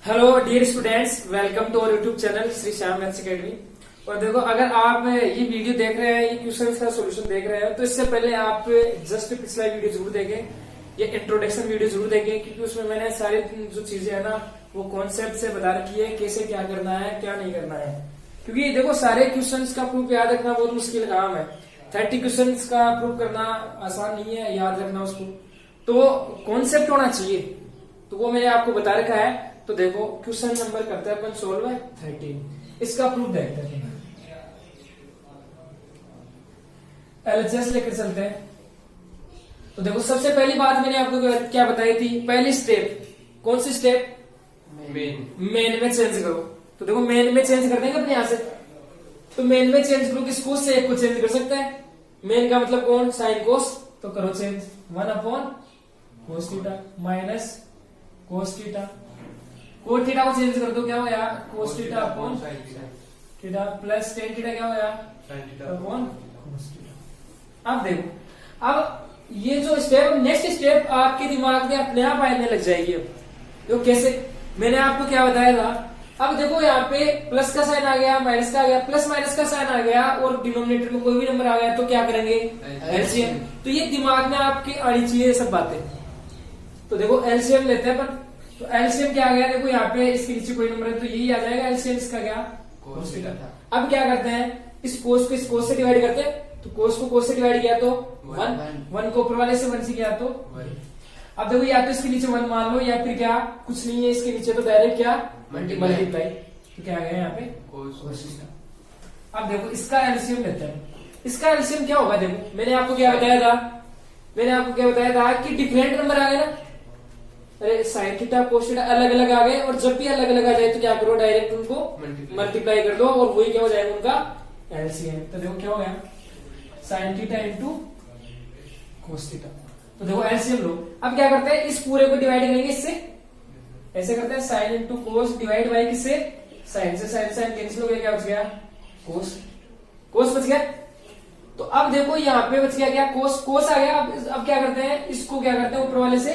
Hello dear students, welcome to our YouTube channel Shri Shyam maths academy. और देखो, अगर आप ये वीडियो देख रहे हैं, ये क्वेश्चंस का सॉल्यूशन देख रहे हैं, तो इससे पहले आप जस्ट पिछला वीडियो जरूर देखें, ये इंट्रोडक्शन वीडियो जरूर देखें, क्योंकि उसमें मैंने सारी जो चीजें है ना वो कॉन्सेप्ट से बता रखी है, कैसे क्या करना है क्या नहीं करना है। क्योंकि देखो, सारे क्वेश्चंस का प्रूफ याद रखना बहुत मुश्किल काम है। 30 क्वेश्चंस का प्रूफ करना आसान नहीं है, याद रखना उसको, तो कॉन्सेप्ट होना चाहिए। तो वो मैंने आपको बता रखा है। तो देखो, क्वेश्चन नंबर करते हैं अपन सोल्व है 13। इसका प्रूफ देखते हैं, एलएचएस लेकर चलते हैं। तो देखो, सबसे पहली बात मैंने आपको क्या बताई थी, पहली स्टेप कौन सी स्टेप, मेन में चेंज करो। तो देखो, मेन में चेंज कर देंगे अपने यहां से। तो मेन में चेंज करो, किसको से एक को चेंज कर सकते हैं। मेन का मतलब कौन, साइन कोस, तो करो change. 1/cos theta minus cos theta, cos theta को चेंज कर दो, क्या हो गया cos theta upon theta plus tan theta, क्या हो गया अपॉन कोस थीटा। अब देखो, अब ये जो स्टेप, नेक्स्ट स्टेप आपके दिमाग में अपने आप आने लग जाएगी। अब तो कैसे, मैंने आपको क्या बताया था। अब देखो, यहाँ पे प्लस का साइन आ गया, माइनस का आ गया, प्लस माइनस का साइन आ गया, और डिनोमिनेटर में कोई भी नंबर आ गया तो क्या करेंगे, एलसीएम। तो ये दिमाग में आपके आनी चाहिए सब बातें। तो देखो, एलसीएम लेते हैं अपन। तो एलसीएम क्या आ गया, देखो यहाँ पे इसके नीचे कोई नंबर है तो यही आ जाएगा एलसीएम इसका, क्या कोस थीटा। अब क्या करते हैं, इस कोस को इस कोस से डिवाइड करते हैं। तो कोस को कोस से डिवाइड किया तो 1 को ऊपर वाले से 1 से किया तो 1। अब देखो, या तो इसके नीचे 1 मान लो, या फिर क्या कुछ नहीं है इसके नीचे, तो डायरेक्ट क्या मल्टीप्लाई। तो क्या आ गया यहाँ पे कोस थीटा। अब देखो, इसका एलसीएम लेते हैं। इसका एलसीएम क्या होगा, देखो मैंने आपको क्या बताया था कि डिफरेंट नंबर आ गए ना, अरे साइन थीटा कोस थीटा अलग अलग आ गए, और जब भी अलग अलग आ जाए तो क्या करो, डायरेक्ट उनको मल्टीप्लाई कर दो, और वही क्या हो जाएगा उनका एलसीएम। तो देखो क्या हो गया, sine theta into cos theta. तो देखो एलसीएम लो। अब क्या करते हैं, इस पूरे को डिवाइड करेंगे इससे, ऐसे करते हैं sine into cos divide by किससे, साइन से। साइन कैंसिल हो गया, क्या बच गया कोस बच गया। तो अब देखो, यहाँ पे बच गया क्या, कोस आ गया। अब क्या करते हैं, इसको क्या करते हैं ऊपर वाले से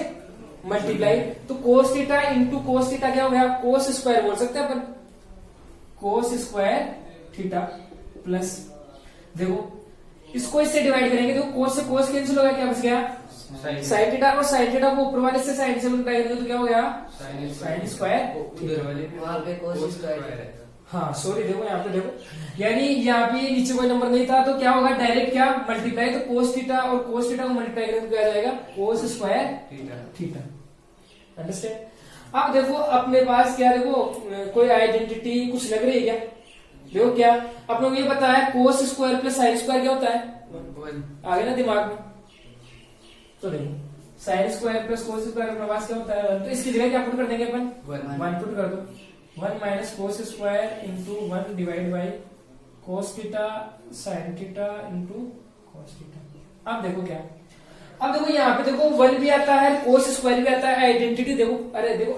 मल्टीप्लाई। तो cos theta into cos theta क्या हो गया, कोस स्क्वायर बोल सकते हैं अपन, कोस स्क्वायर थीटा प्लस, देखो इसको इससे डिवाइड करेंगे, देखो कोस से कोस कैंसिल हो गया, क्या बच गया साइन थीटा, और साइन थीटा को ऊपर वाले से साइन से मल्टीप्लाई करेंगे तो क्या हो गया साइन स्क्वायर। हाँ सॉरी, देखो यहाँ पे देखो, यानी यहाँ पे नीचे कोई नंबर नहीं था तो क्या होगा, डायरेक्ट क्या मल्टीप्लाई। तो कोस थीटा और कोस थीटा को मल्टीप्लाई करेंगे तो क्या आ जाएगा कोस स्क्वायर थीटा। अंडरस्टैंड। अब देखो, अपने पास क्या, देखो कोई आइडेंटिटी कुछ लग रही है क्या, देखो क्या अपने को ये पता है, cos square plus sine square क्या होता है, आ गया ना दिमाग में। तो देखो, sine square plus cos square अपने पास क्या होता है 1। तो इसकी जगह क्या पुट कर देंगे अपन 1 पुट कर दो। 1 minus cos square into 1 divide by cos theta sine theta into cos theta. अब देखो क्या, अब देखो यहाँ पे देखो 1 भी आता है, कोस स्क्वायर भी आता है। आइडेंटिटी देखो, अरे देखो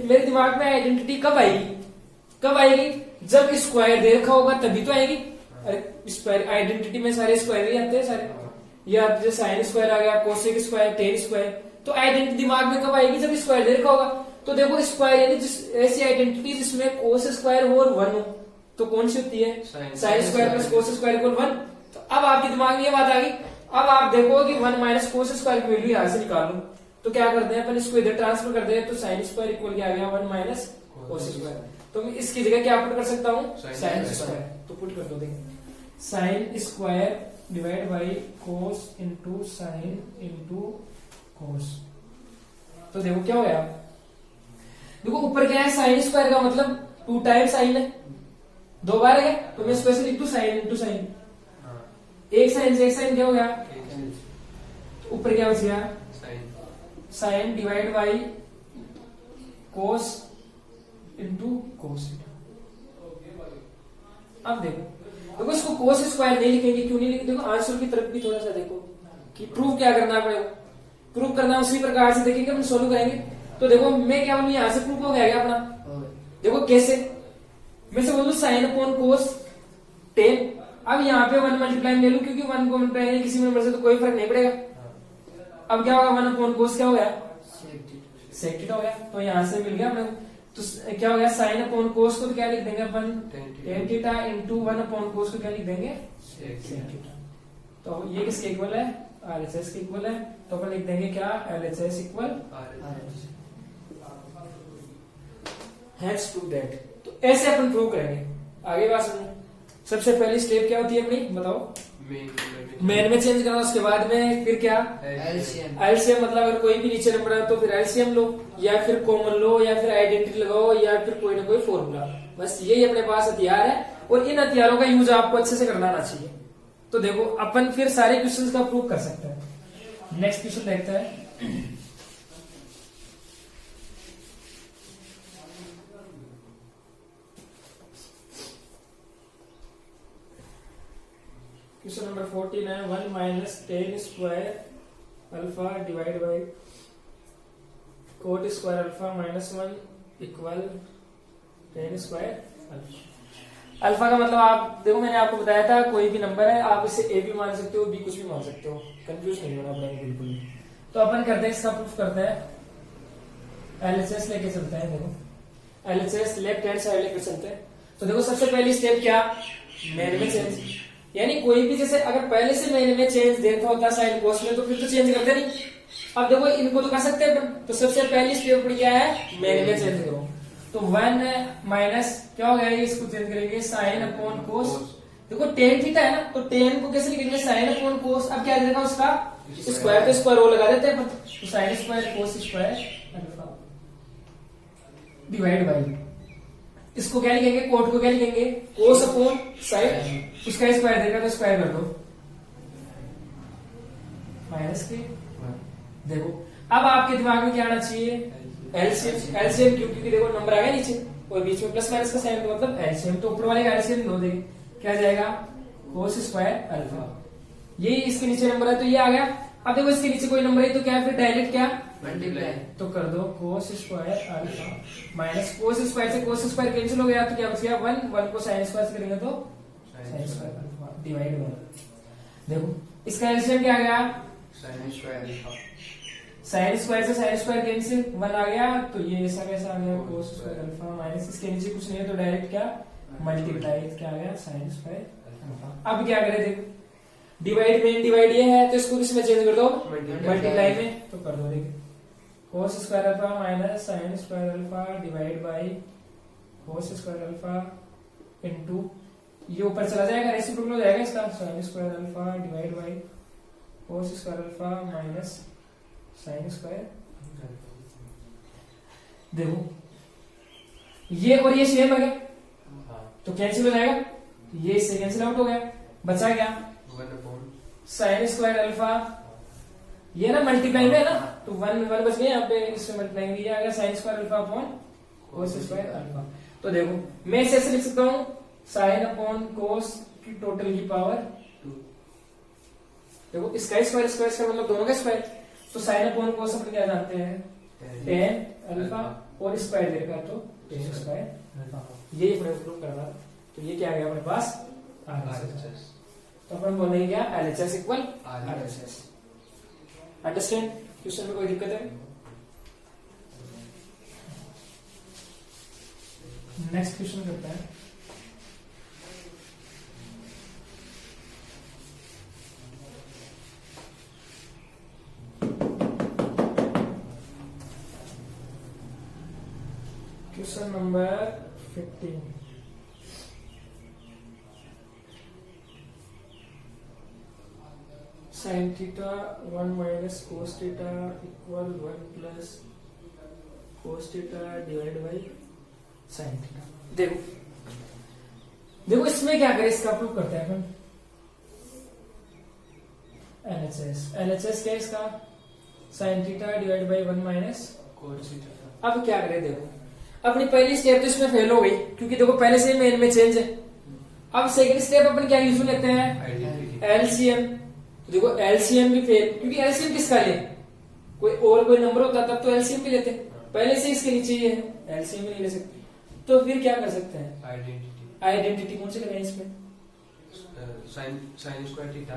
मेरे दिमाग में आइडेंटिटी कब आएगी, जब स्क्वायर दे रखा होगा तभी तो आएगी। अरे स्क्वायर आइडेंटिटी में सारे स्क्वायर ही आते हैं सारे, या जैसे साइन स्क्वायर आ गया, कोसेक स्क्वायर, टेन स्क्वायर। तो आइडेंटिटी दिमाग में कब आएगी, जब स्क्वायर दे रखा होगा। तो देखो, स्क्वायर यानी ऐसी आइडेंटिटी जिसमें कोस स्क्वायर हो और 1 हो, तो कौन सी होती है sign square plus cos square equal 1। तो अब आपके दिमाग में ये बात आ गई। अब आप देखो कि 1 माइनस कोस स्क्वायर की वैल्यू यहां से निकाल लो, तो क्या करते हैं अपन, इसको इधर ट्रांसफर कर दे, तो साइन स्क्वायर इक्वल क्या आ गया 1 माइनस कोस स्क्वायर। तो मैं इसकी जगह क्या पुट कर सकता हूँ साइन स्क्वायर। तो पुट कर दो, देखिए sine square divide by cos into sine into cos. तो देखो क्या हो गया, देखो ऊपर क्या है साइन स्क्वायर का मतलब 2 टाइम्स साइन है, 2 बार है, तो मैं इसको लिख दूं साइन इंटू साइन, एक साइन से एक साइन क्या हो गया, तो ऊपर क्या बच गया sine divide by cos into cos. अब देखो इसको कोस स्क्वायर नहीं लिखेंगे, क्यों नहीं लिखेंगे, देखो आंसर की तरफ भी थोड़ा सा देखो कि प्रूव क्या करना पड़ेगा। प्रूव करना उसी प्रकार से देखेंगे, अपन सोल्व करेंगे। तो देखो मैं क्या बोलूं, यहां से प्रूफ हो गया अपना, देखो कैसे, मैं से बोलूं साइन अपॉन कोस 10। अब यहाँ पे 1 मल्टीप्लाई ले लू, क्योंकि 1 को मल्टीप्लाई किसी नंबर से तो कोई फर्क नहीं पड़ेगा। अब क्या होगा, 1 अपॉन कोस क्या हो गया सेक थीटा हो गया। तो यहां से मिल गया अपने को तो क्या हो गया साइन अपॉन कोस को तो क्या लिख देंगे अपन tan theta into 1 upon cos को क्या लिख देंगे सेक थीटा। तो ये किसके इक्वल है RHS के इक्वल है, तो अपन लिख देंगे क्या LHS equal RHS। Hats to that. तो ऐसे अपन प्रूव करेंगे। आगे बात सुनो, सबसे पहली स्टेप क्या होती है अपनी बताओ, मेन में चेंज करना, उसके बाद में फिर क्या एलसीएम, मतलब अगर कोई भी नीचे नंबर है तो फिर एलसीएम लो या फिर कॉमन लो या फिर आइडेंटिटी लगाओ या फिर कोई ना कोई फॉर्मूला। बस यही अपने पास हथियार है और इन हथियारों का यूज आपको अच्छे से करना आना चाहिए। तो देखो अपन फिर सारे क्वेश्चंस का प्रूव कर सकते हैं। नेक्स्ट क्वेश्चन देखते हैं। क्वेश्चन नंबर 14 है 1 minus ten square alpha divide by coat square alpha minus 1 equal tan square alpha. Alpha का मतलब आप देखो मैंने आपको बताया था कोई भी नंबर है आप इसे ए भी मान सकते हो बी कुछ भी मान सकते हो, कंफ्यूज नहीं होना अपने बिल्कुल भी। तो अपन करते हैं इसका प्रूफ करते हैं। एलएचएस लेके चलते हैं। देखो एलएचएस लेफ्ट हैंड साइड लेके चलते हैं। तो देखो सबसे पहली स्टेप क्या मेन में चेंज, यानी कोई भी जैसे अगर पहले से मेन में चेंज देखा होता साइन कोस में तो फिर तो चेंज करते नहीं। अब देखो इनको तो कर सकते हैं, तो सबसे पहली स्टेप क्या है मेन में चेंज करो। तो 1 माइनस क्या हो गया इसको चेंज करेंगे साइन अपॉन कोस। देखो टेन थीटा है ना, तो टेन को कैसे लिखेंगे साइन अपॉन कोस। अब क्या देखा उसका स्क्वायर, तो स्क्वायर वो लगा देते हैं, तो sine square cos square alpha divide by इसको क्या लिखेंगे कोट को क्या लिखेंगे कोस अपॉन साइन, उसका स्क्वायर देगा तो स्क्वायर कर दो माइनस के। देखो अब आपके दिमाग में क्या आना चाहिए एलसीएम। एलसीएम क्योंकि देखो नंबर आ गया नीचे और बीच में प्लस माइनस का साइन का मतलब एलसीएम, तो ऊपर वाले का एलसीएम लो देंगे क्या जाएगा कोस स्क्वायर अल्फा। ये इसके नीचे नंबर है तो ये आ गया। अब देखो इसके नीचे कोई नंबर है तो क्या फिर डायरेक्ट क्या मल्टीप्लाई, तो कर दो cos square alpha minus cos square से कोस स्क्वायर कैंसिल हो गया तो क्या बच गया 1 को साइन स्क्वायर से करेंगे तो sine square alpha divide by. देखो इसका एलसीएम क्या आ गया sine square alpha, sine square से साइन स्क्वायर कैंसिल 1 आ गया, तो ये ऐसा कैसा आ गया कोस स्क्वायर अल्फा माइनस इसके नीचे कुछ नहीं है तो डायरेक्ट क्या मल्टीप्लाई क्या आ गया साइन स्क्वायर अल्फा। अब क्या करें देखो डिवाइड में डिवाइड ये है तो इसको किसमें चेंज कर दो मल्टीप्लाई में, तो कर दो देखिए cos square alpha minus sine square alpha divide by cos square alpha into ये ऊपर चला जाएगा रेसिप्रोकल हो जाएगा इसका sine square alpha divide by cos square alpha minus sine square. देखो ये और ये सेम है क्या तो कैंसिल हो जाएगा, ये इससे कैंसिल आउट हो गया, बचा क्या साइन स्क्वायर अल्फा, ये ना मल्टीप्लाई में है ना तो 1 बच गया यहाँ पे, इससे मल्टीप्लाई में आ गया sine square alpha upon cos square alpha. तो देखो मैं इसे ऐसे लिख सकता हूँ साइन अपॉन कोस की टोटल की पावर 2। देखो इसका स्क्वायर स्क्वायर का मतलब दोनों का स्क्वायर, तो साइन अपॉन कोस अपन क्या जानते हैं टेन अल्फा और स्क्वायर देगा तो टेन स्क्वायर अल्फा। ये प्रूव करना, तो ये क्या आ गया अपने पास RHS। तो अपन बोलेंगे क्या LHS equal RHS। Understand question में कोई दिक्कत है? नेक्स्ट क्वेश्चन करते हैं। Question number 15 sine theta 1 minus cos theta equal 1 plus cos theta divide by sine theta. देखो देखो इसमें क्या करें इसका प्रूव करते हैं अपन LHS। LHS क्या है इसका sine theta divide by 1 minus cos theta. अब क्या करें देखो अपनी पहली स्टेप तो इसमें फेल हो गई क्योंकि देखो पहले से मेन में चेंज है। अब सेकंड स्टेप अपन क्या यूज लेते हैं एलसीएम। तो देखो एलसीएम भी फेल क्योंकि एलसीएम किसका ले कोई और कोई नंबर होता तब तो एलसीएम भी लेते, पहले से इसके नीचे ये है एलसीएम भी नहीं ले सकते। तो फिर क्या कर सकते हैं आइडेंटिटी कौन से करें इसमें साइन स्क्वायर थीटा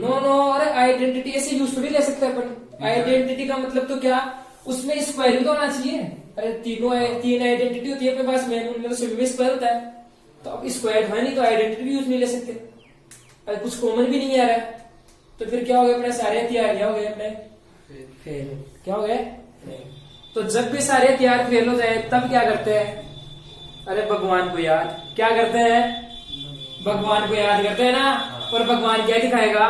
नो अरे आइडेंटिटी ऐसे यूज थोड़ी ले सकते हैं अपन। आइडेंटिटी का मतलब तो क्या उसमें स्क्वायर भी तो होना चाहिए, अरे तीन आइडेंटिटी होती है अपने पास, मेन मतलब सभी में स्क्वायर होता है, तो अब स्क्वायर है नहीं तो आइडेंटिटी भी यूज नहीं ले सकते। अरे कुछ कॉमन भी नहीं आ रहा है, तो फिर क्या हो गया अपने सारे हथियार क्या हो गए अपने फेल। क्या हो गए? तो जब भी सारे हथियार फेल हो जाए तब क्या करते हैं? अरे भगवान को याद। क्या करते हैं? भगवान को याद करते हैं ना। और भगवान क्या दिखाएगा?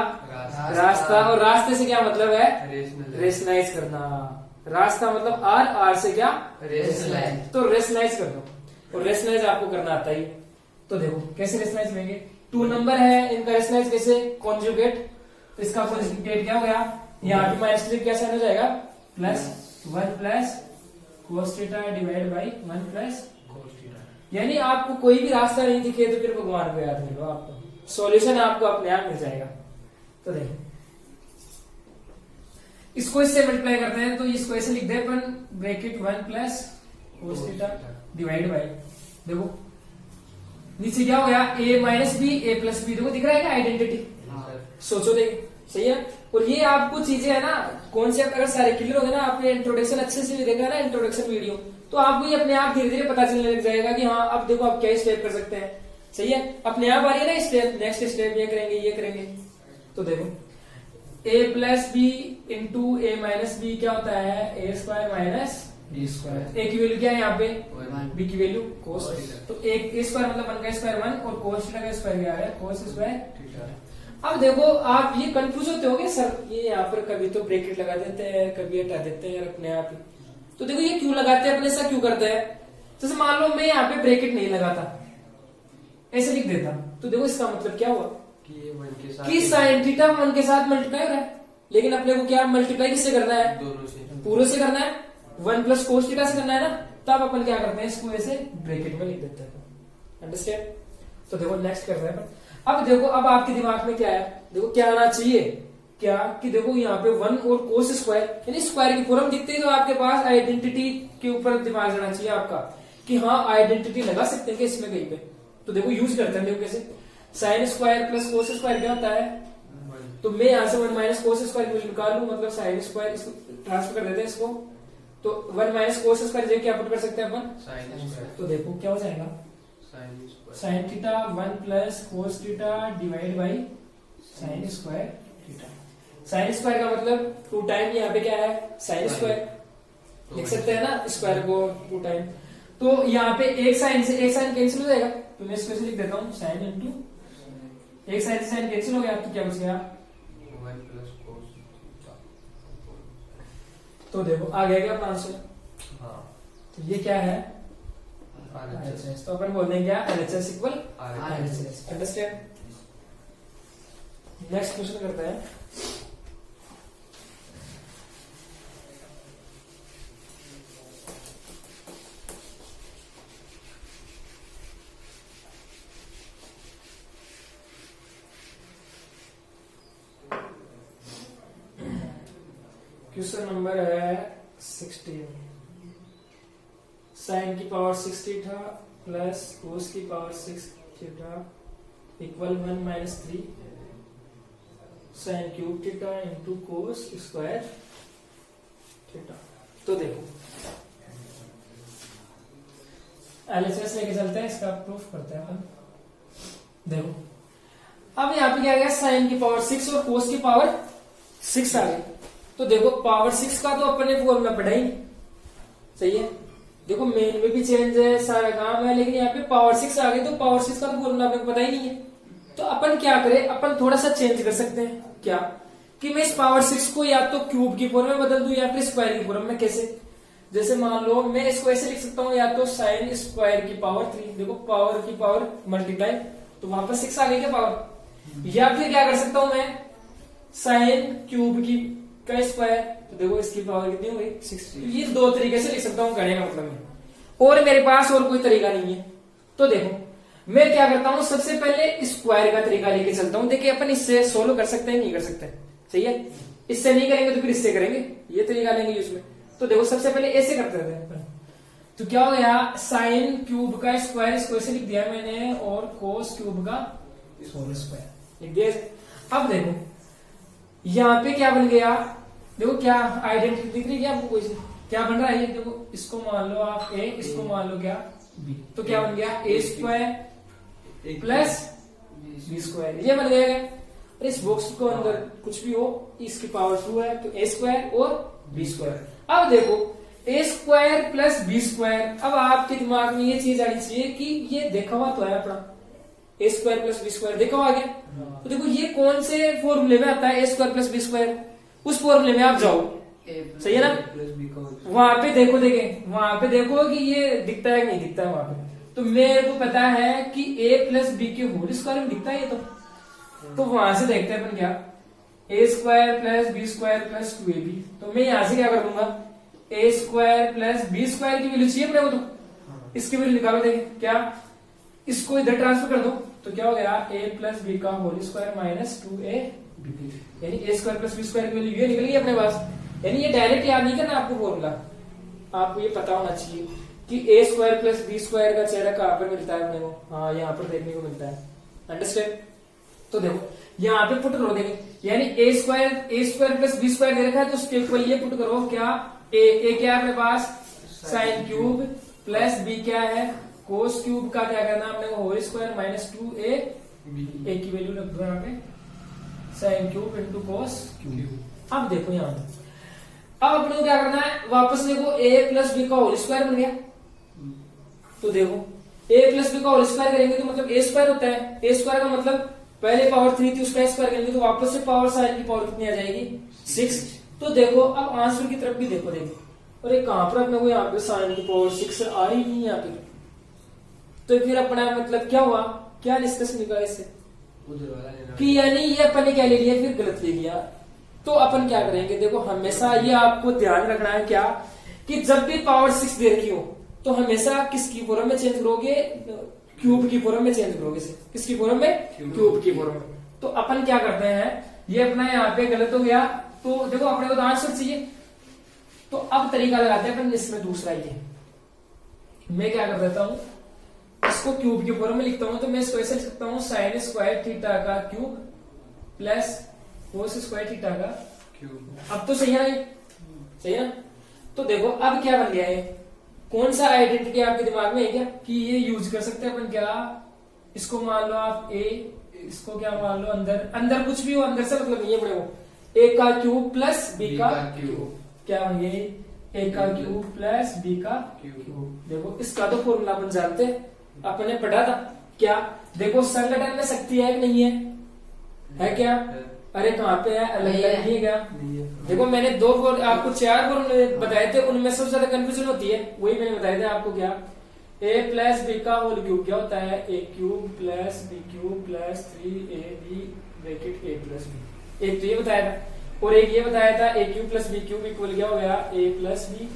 रास्ता। और रास्ते से क्या मतलब है? रेशनलाइज करना। रास्ता मतलब आर से क्या? रेशनलाइज। तो रेशनलाइज कर दो, और रेशनलाइज आपको करना आता ही। तो देखो कैसे रेशनलाइज करेंगे। 2 नंबर है, इनका रेशनलाइज कैसे? कॉन्जुगेट। तो इसका कॉन्जुगेट क्या हो गया? यहाँ पे माइनस 3 क्या साइन हो जाएगा? +1 plus cos theta divide by 1 plus cos theta. यानी आपको कोई भी रास्ता नहीं दिखे तो फिर भगवान को याद कर लो, आपको सॉल्यूशन आपको अपने आप मिल जाएगा। तो देखो इसको इससे मल्टीप्लाई करते हैं, तो इसको ऐसे लिख दे अपन bracket 1 plus cos theta divide by, देखो नीचे क्या हो गया? a minus b a plus b. देखो दिख रहा है क्या आइडेंटिटी? सोचो देखिए, सही है। और ये आपको चीजें है ना, कॉन्सेप्ट अगर सारे क्लियर हो गए ना, आपने इंट्रोडक्शन अच्छे से भी देखा ना, इंट्रोडक्शन वीडियो, तो आपको ये अपने आप धीरे धीरे पता चलने लग जाएगा कि हाँ अब देखो आप क्या स्टेप कर सकते हैं। सही है, अपने आप आ रही है ना स्टेप, नेक्स्ट स्टेप ये करेंगे ये करेंगे। तो देखो a plus B into A minus B क्या होता है? ए स्क्वायर माइनस बी स्क्वायर। ए की वैल्यू क्या है यहाँ पे? बी की वैल्यू कोस। तो एक ए स्क्वायर मतलब 1 का स्क्वायर 1 और कोस थीटा का स्क्वायर क्या है? Cos square. अब देखो आप ये कंफ्यूज होते होगे, सर ये यहाँ पर कभी तो ब्रैकेट लगा देते हैं, कभी हटा देते हैं अपने आप ही। तो देखो ये क्यों लगाते हैं, अपने ऐसा क्यों करते हैं? जैसे मान लो मैं यहाँ पे ब्रैकेट नहीं लगाता, ऐसे लिख देता, तो देखो इसका मतलब क्या हुआ कि साइन थीटा 1 के साथ मल्टीप्लाई हो रहा है, लेकिन अपने को क्या मल्टीप्लाई किससे करना है? दोनों से, पूरे से करना है। 1 प्लस कोस थीटा से करना है ना, तब अपन क्या करते हैं? इसको ऐसे ब्रैकेट में लिख देते हैं। अंडरस्टैंड? तो देखो नेक्स्ट कर रहे हैं। अब देखो अब आपके दिमाग में क्या है? देखो क्या आना चाहिए? क्या कि देखो यहाँ पे 1 और कोस स्क्वायर यानी स्क्वायर की फॉर्म दिखते ही तो आपके पास आइडेंटिटी के ऊपर दिमाग जाना चाहिए आपका कि हाँ आइडेंटिटी लगा सकते हैं कि इसमें कहीं पे। तो देखो यूज करते हैं, देखो कैसे? Sign square plus cos square क्या होता है? तो मैं यहाँ से 1 माइनस कोस स्क्वायर निकाल लू, मतलब साइन स्क्वायर ट्रांसफर कर देते हैं इसको, तो 1 माइनस कोस स्क्वायर जगह क्या पुट कर सकते हैं अपन? Sine square. तो देखो क्या हो जाएगा? Sine theta 1 plus cos theta divide by sine square theta. Sine square का मतलब 2 टाइम, यहाँ पे क्या है? साइन स्क्वायर लिख सकते हैं ना स्क्वायर को 2 टाइम। तो यहाँ पे एक साइन से एक साइन कैंसिल हो जाएगा, तो मैं इसको लिख देता हूँ साइन इंटू एक साइन से साइन कैंसिल हो गया, तो क्या बच गया? 1 प्लस कोस थीटा। तो देखो आ गया क्या अपना आंसर? तो ये क्या है? RHS। तो अपन बोल देंगे क्या? RHS equal RHS। Understand? Next question करते हैं। क्वेश्चन नंबर है 16। साइन की पावर 6 थीटा प्लस कोस की power 6 theta equal 1 minus 3 sine cube theta into cos square theta. तो देखो एलएचएस लेके चलते हैं, इसका प्रूफ करते हैं अपन। देखो अब यहाँ पे क्या आ गया? साइन की पावर 6 और कोस की पावर 6 आ गई। तो देखो पावर 6 का तो अपन ने फॉर्मूला पढ़ा ही, सही है। देखो मेन में भी चेंज है, सारा काम है, लेकिन यहाँ पे पावर 6 आ गई तो पावर 6 का तो फॉर्मूला आपको पता ही नहीं है। तो अपन क्या करें? अपन थोड़ा सा चेंज कर सकते हैं। क्या कि मैं इस पावर 6 को या तो क्यूब की फॉर्म में बदल दूं या फिर स्क्वायर की फॉर्म में। कैसे? जैसे मान लो मैं इसको ऐसे लिख सकता हूँ, या तो साइन स्क्वायर की पावर 3, देखो पावर की पावर मल्टीप्लाई, तो वहां पर 6 आ गई क्या पावर? या फिर क्या कर सकता हूं मैं? साइन क्यूब की का स्क्वायर, तो देखो इसकी पावर कितनी हो गई? 6। ये 2 तरीके से लिख सकता हूँ करने का मतलब है, और मेरे पास और कोई तरीका नहीं है। तो देखो मैं क्या करता हूँ, सबसे पहले स्क्वायर का तरीका लेके चलता हूँ। देखिए अपन इससे सोल्व कर सकते हैं, नहीं कर सकते, सही है। इससे नहीं करेंगे तो फिर इससे करेंगे, ये तरीका लेंगे यूज में। तो देखो सबसे पहले ऐसे करते थे, तो क्या हो गया? साइन क्यूब का स्क्वायर इसको ऐसे लिख दिया मैंने, और कोस क्यूब का होल स्क्वायर लिख दिया। अब देखो यहाँ पे क्या बन गया? देखो क्या आइडेंटिटी दिख रही है आपको? कोई सी क्या बन रहा है ये देखो, इसको मान लो आप a, इसको मान लो क्या b, तो क्या बन गया a square plus b square, ये बन गया क्या। और इस बॉक्स को अंदर कुछ भी हो, इसकी पावर 2 है तो a स्क्वायर और b स्क्वायर। अब देखो a square plus b square, अब आपके दिमाग में ये चीज आनी चाहिए कि ये देखा हुआ तो है अपना a square plus B square, देखा हुआ क्या। तो देखो ये कौन से फॉर्मूले में आता है a square plus B square, उस फॉर्मूले में आप जाओ, सही है ना। वहां पे देखो, वहां पे देखो कि ये दिखता है कि नहीं दिखता है वहां पे। तो मेरे को पता है कि a प्लस बी के होल स्क्वायर में दिखता है ये तो वहां से देखते हैं अपन क्या, a square plus B square plus 2ab। तो मैं यहां से क्या कर दूंगा, a square plus B square की वैल्यू चाहिए अपने को, तो इसकी वैल्यू निकालो। देखें क्या, इसको इधर ट्रांसफर कर दो तो क्या हो गया, a प्लस बी का होल स्क्वायर माइनस 2ab, यानी a square plus B square की वैल्यू ये निकल गई अपने पास। यानी ये डायरेक्ट याद नहीं करना आपको फॉर्मूला, आपको ये पता होना चाहिए कि a square plus B square का चेहरा कहां पर मिलता है अपने को, हाँ यहाँ पर देखने को मिलता है, अंडरस्टैंड। तो देखो यहाँ पे पुट करो, देखें यानी a square plus B square दे रखा है तो उसके इक्वल ये पुट करो क्या, a क्या है अपने पास साइन क्यूब प्लस b क्या है कोस क्यूब का क्या करना अपने को होल स्क्वायर माइनस 2a की वैल्यू रख दो यहाँ पे sine cube into cos cube. अब देखो यहाँ पे अब अपने को क्या करना है, वापस देखो a प्लस बी का होल स्क्वायर बन गया। तो देखो a प्लस बी का होल स्क्वायर करेंगे तो मतलब a स्क्वायर होता है, a स्क्वायर का मतलब पहले पावर 3 थी उसका स्क्वायर करेंगे तो वापस से पावर साइन की पावर कितनी आ जाएगी 6। तो देखो अब आंसर की तरफ भी देखो, अरे कहां पर अपने को यहाँ पे साइन की पावर 6 आ ही नहीं यहाँ पे। तो फिर अपना मतलब क्या हुआ, क्या डिस्कस निकला इससे कि यानी ये अपन ने क्या ले लिया, फिर गलत ले लिया। तो अपन क्या करेंगे, देखो हमेशा ये आपको ध्यान रखना है क्या कि जब भी पावर 6 दे रखी हो तो हमेशा किसकी फॉर्म में चेंज करोगे, क्यूब की फॉर्म में चेंज करोगे। किसकी फॉर्म में, क्यूब की फॉर्म में। तो अपन क्या करते हैं, ये अपना यहाँ पे गलत हो गया तो देखो अपने को तो आंसर चाहिए, तो अब तरीका लगाते हैं अपन इसमें दूसरा। ये मैं क्या कर देता हूं, इसको क्यूब की फॉर्म में लिखता हूं तो मैं इसको ऐसे लिख सकता हूं साइन स्क्वायर थीटा का cube plus cos square theta का क्यूब। अब तो सही है ना, सही है ना। तो देखो अब क्या बन गया है, कौन सा आइडेंटिटी आपके दिमाग में है क्या कि ये यूज कर सकते हैं अपन क्या, इसको मान लो आप a, इसको क्या मान लो अंदर कुछ भी हो, अंदर से मतलब नहीं है अपने को, a का क्यूब प्लस b का क्यूब क्या बन गया, a का क्यूब प्लस b का क्यूब। देखो इसका तो फॉर्मूला अपन जानते हैं, अपने पढ़ा था क्या। देखो संगठन में शक्ति है कि नहीं है क्या, अरे कहाँ पे है, अलग अलग नहीं है क्या। देखो मैंने आपको 4 फॉर्मूले बताए थे, उनमें सबसे ज्यादा कंफ्यूजन होती है, वही मैंने बताया था आपको क्या, a प्लस बी का होल क्यूब क्या होता है, a cube plus B cube plus 3ab bracket a plus B. एक तो ये बताया था और एक ये बताया था a cube plus B cube equal क्या हो गया a plus B,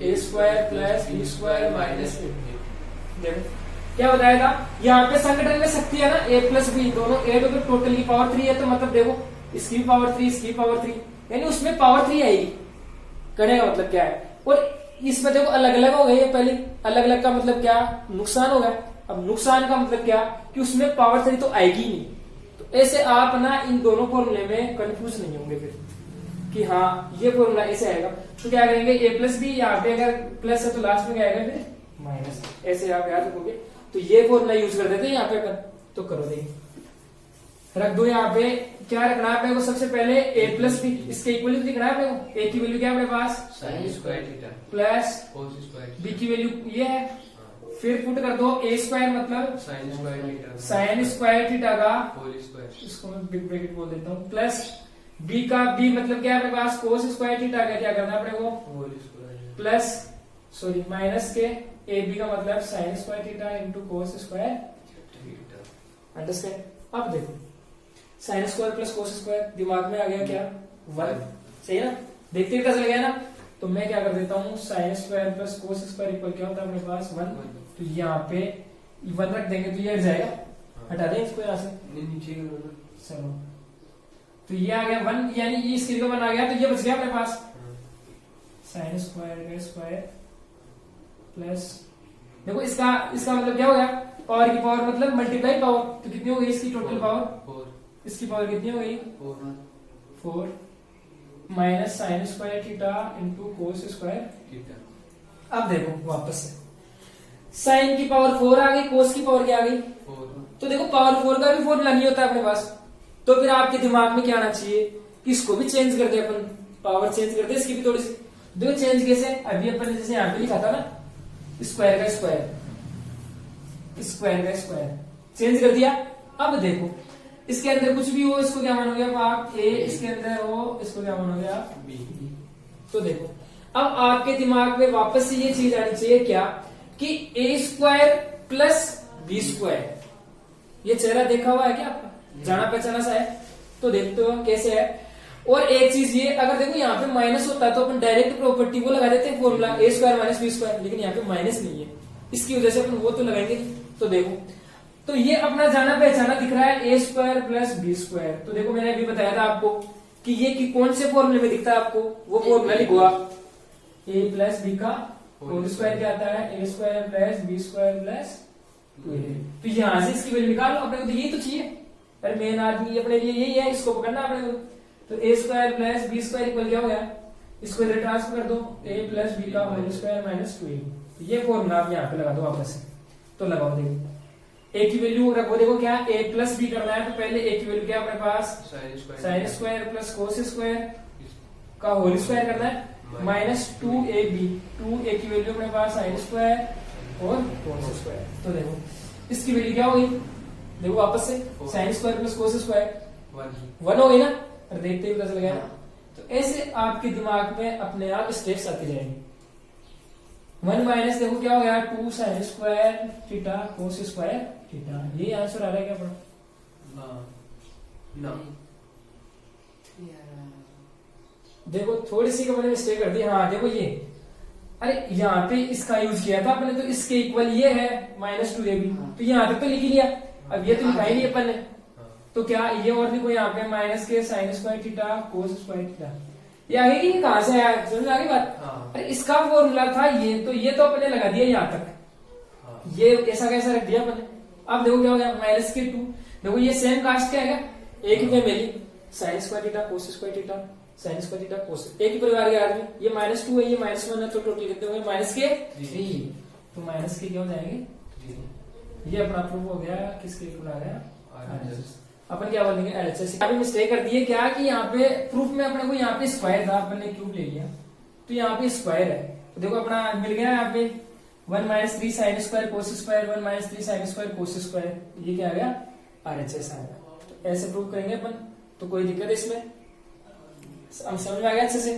a square plus B square minus a। देखो क्या बताया था, यहाँ पे संगठन में शक्ति है ना a प्लस बी, दोनों a तो टोटल की पावर 3 है, तो मतलब देखो इसकी भी पावर 3 इसकी पावर 3, यानी उसमें पावर 3 आएगी। करने का मतलब क्या है, और इसमें देखो अलग अलग हो गई है, पहले अलग अलग का मतलब क्या, नुकसान हो गया। अब नुकसान का मतलब क्या कि उसमें पावर 3 तो आएगी नहीं। तो ऐसे आप ना इन दोनों फॉर्मूले में कंफ्यूज नहीं होंगे फिर कि हाँ ये फॉर्मूला ऐसे आएगा। तो क्या करेंगे a प्लस बी, यहाँ पे अगर प्लस है तो लास्ट में क्या आएगा फिर माइनस, ऐसे आप याद रखोगे। तो ये फॉर्मूला यूज कर देते हैं यहाँ पे अपन, तो करो देखिए रख दो यहाँ पे, क्या रखना है अपने को सबसे पहले a प्लस बी, इसके इक्वल लिखना है अपने को, a की वैल्यू क्या है अपने पास sine square theta plus cos square, b की वैल्यू ये है, फिर पुट कर दो a स्क्वायर मतलब sine square theta sine square theta का होल स्क्वायर, इसको मैं बिग ब्रैकेट बोल देता हूँ, प्लस b का b मतलब क्या है अपने पास कोस स्क्वायर थीटा का क्या करना है अपने को whole square, plus sorry minus के a b का मतलब sine square theta into cos square theta. Understand. अब देखो sine square plus cos square दिमाग में आ गया क्या 1, सही है ना, देखते ही पता चल गया ना। तो मैं क्या कर देता हूँ sign square plus cos square equal क्या होता है अपने पास 1, तो यहाँ पे 1 रख देंगे तो ये हट जाएगा, हटा दें इसको यहाँ से नीचे चलो, तो ये आ गया 1, यानी ये इसकी जगह 1 आ गया, तो ये बच गया अपने पास साइन स्क्वायर का स्क्वायर प्लस, देखो इसका मतलब क्या हो गया, पावर की पावर मतलब मल्टीप्लाई पावर, तो कितनी हो गई इसकी टोटल पावर 4, इसकी पावर कितनी हो गई 4, 4, minus sign square theta into cos square. Theta. अब देखो वापस से साइन की पावर 4 आ गई, कोस की पावर क्या आ गई 4। तो देखो पावर 4 का भी फॉर्मूला नहीं होता अपने पास, तो फिर आपके दिमाग में क्या आना चाहिए कि इसको भी चेंज कर दे अपन, पावर चेंज कर दे इसकी भी थोड़ी सी। देखो चेंज कैसे, अभी अपन ने जैसे यहाँ पे लिखा था ना स्क्वायर का स्क्वायर, स्क्वायर का स्क्वायर चेंज कर दिया। अब देखो इसके अंदर कुछ भी हो इसको क्या मानोगे आप ए, इसके अंदर हो इसको क्या मानोगे आप बी। तो देखो अब आपके दिमाग में वापस से ये चीज आनी चाहिए क्या कि ए स्क्वायर प्लस बी स्क्वायर, ये चेहरा देखा हुआ है क्या आपका, जाना पहचाना सा है, तो देखते हो कैसे है। और एक चीज ये, अगर देखो यहाँ पे माइनस होता तो अपन डायरेक्ट प्रॉपर्टी वो लगा देते हैं फॉर्मूला ए स्क्वायर माइनस बी स्क्वायर, लेकिन यहाँ पे माइनस नहीं है, इसकी वजह से अपन वो तो लगाएंगे। तो देखो तो ये अपना जाना पहचाना दिख रहा है ए स्क्वायर प्लस बी स्क्वायर। तो देखो मैंने अभी बताया था आपको कि ये कि कौन से फॉर्मूले में दिखता है आपको, वो फॉर्मूला लिखो आप, ए प्लस बी का होल स्क्वायर क्या आता है ए square plus B square plus 2ab। तो यहां से इसकी वैल्यू निकाल लो, अपने को तो यही तो चाहिए, अरे मेन आदमी अपने लिए यही है, इसको पकड़ना अपने को। तो a square plus B square equal क्या हो गया, इसको इधर ट्रांसफर कर दो ए प्लस बी का होल स्क्वायर माइनस 2ab। ये फॉर्मूला आप यहाँ पे लगा दो वापस से, तो लगाओ देखो ए की वैल्यू रखो, देखो क्या ए प्लस बी करना है तो पहले ए की वैल्यू क्या अपने पास sine square plus cos square का होल स्क्वायर करना है माइनस 2ab, 2a की वैल्यू अपने पास साइन स्क्वायर और कोस स्क्वायर। तो देखो इसकी वैल्यू क्या होगी, देखो वापस से sign square plus cos square 1 हो गई ना, और देखते ही पता चल गया। तो ऐसे आपके दिमाग में अपने आप स्टेप्स आते जाएंगे। 1 माइनस देखो क्या हो गया 2 sign square theta cos square theta, ये आंसर आ रहा है क्या अपना। ना देखो थोड़ी सी मैंने मिस्टेक कर दी, हाँ देखो ये, अरे यहाँ पे इसका यूज किया था अपने, तो इसके इक्वल ये है माइनस 2ab, तो यहाँ तक तो लिख ही लिया, अब ये तो लिखा ही नहीं अपन ने, तो क्या ये और लिखो यहाँ पे माइनस के sign square theta cos square theta, ये आगे की ये कहां से आया समझ आ गई बात। अरे इसका फॉर्मूला था ये, तो ये तो अपने लगा दिया यहाँ तक, ये कैसा कैसा रख दिया अपने। अब देखो क्या हो गया माइनस के 2, देखो ये सेम कास्ट क्या है, एक ही family sine square theta cos square theta sine square theta cos, एक ही परिवार के आदमी, ये माइनस 2 है ये माइनस 1 है, तो टोटल कितने हो गए माइनस के 3, तो माइनस के क्या हो जाएंगे, ये अपना प्रूफ हो गया किसके इक्वल आ गया, अपन क्या बोलेंगे एलएचएस। अभी मिस्टेक कर दी है क्या कि यहाँ पे प्रूफ में अपने को यहाँ पे स्क्वायर था, अपन ने क्यूब ले लिया, तो यहाँ पे स्क्वायर है, तो देखो अपना मिल गया यहाँ पे 1 minus 3 sine square cos square 1 minus 3 sine square cos square, ये क्या आ गया आरएचएस आ गया। तो ऐसे प्रूव करेंगे अपन, तो कोई दिक्कत है इसमें, हम समझ में आ गया अच्छे से।